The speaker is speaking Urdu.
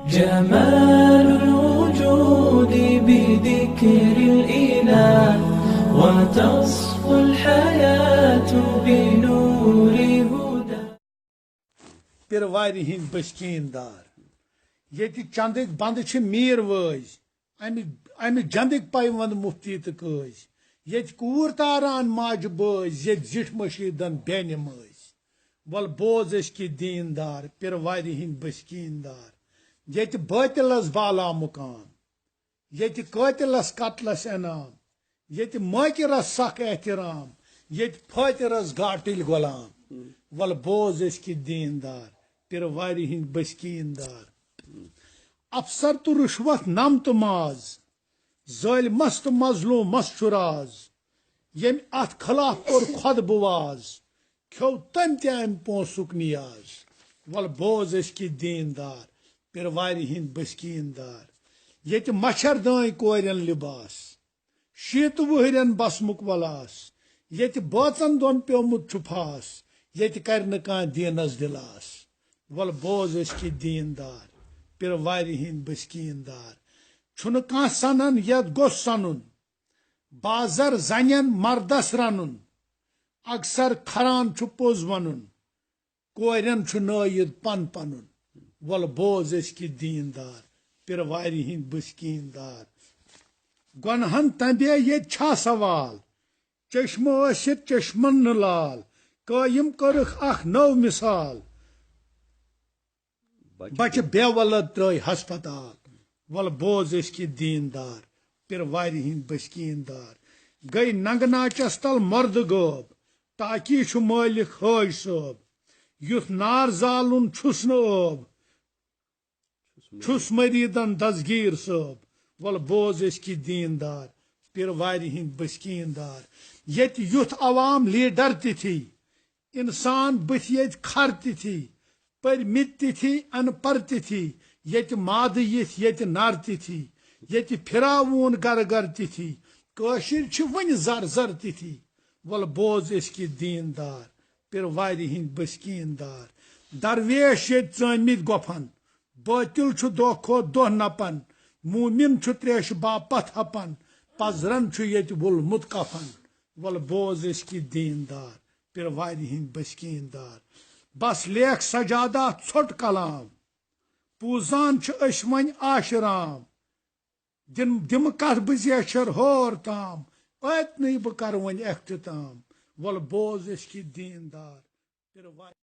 جمال الوجود بذكر الإله وتصفو الحياة بنور هدى. پیرواری ہند بشکین دار یہ چندک بند میر وز امہ جندک پیوند مفتی تو قز یہ کور تاران ماج بز یہ زٹ مشیدن بین مز ول بوز کی دین دار پیرواری ہند بشکین دار یہ باطلس بالا مقام یہ قاتلس قتلس انعام یہ ماکرس سخ احترام یہ فاترس گاٹل غلام ول بوز کی دین دار پیرواری ہند بشکین دار افسر تو رشوت نم تو ماز ظالمس تو مظلوم مس راز یم ات خلاف کور خود بواز کھو تم تم پونسک نیاز ول بوز کی دین دار پیرواری ہند بشکین دار یہ مچھر دان کورین لباس شیت وہرین بسمک ولاس یہ بانچن دون پیومت چھپاس یہ کر کان دینس دلاس ول بوز کی دین دار پیرواری ہند بشکین دار چھن کان سنن یت گوس سنن بازر زنین مردس رنن اکثر کھران چھ پوز ونن کورین چھ ناید پن پنن ول بوز کی دین دار پیرواری ہند بشکین دار گنہن تمبے یہ چھا سوال چشمہ ٲسِتھ چشمن نہ لال قائم کرخ اخ نو مثال بچہ بے ولد ترٲے ہسپتال ول بوز کی دین دار پیرواری ہند بشکین دار گئی ننگ ناچس تل مرد غٲب تاکہ چھ مالک حاج صٲب یُتھ نار زالن چھس نہ ٲب چھس مریدن دسگیر صٲب ول بوز کی دین دار پیرواری ہند بشکین دار یت یُتھ عوام لیڈر تھی انسان بت یت کھر تھی پرمت تھی ان پر تھی یت ماد یت یت نر تھی یت پھراوون گر گر تھی کاشر چھ ون زر زر تھی ول بوز کی دین دار پیرواری ہند بشکین دار درویش یت ژٲنمٕتۍ گۄپھن باطل چھ دۄہ کھۄتہٕ دۄہ نپن مومن چھ تریش باپت ہپن پزرن چھ یت وولمت کفن ول بوز کی دین دار پیرواری ہند بشکین دار بس لیکھ سجادہ ژھوٹ کلام پوزان چھ أسۍ وۄنۍ آشرام دم کتھ بہ زیچھر ہور تام اتنی بہ کر وۄنۍ اختتام ول بوز کی دین دار پیرواری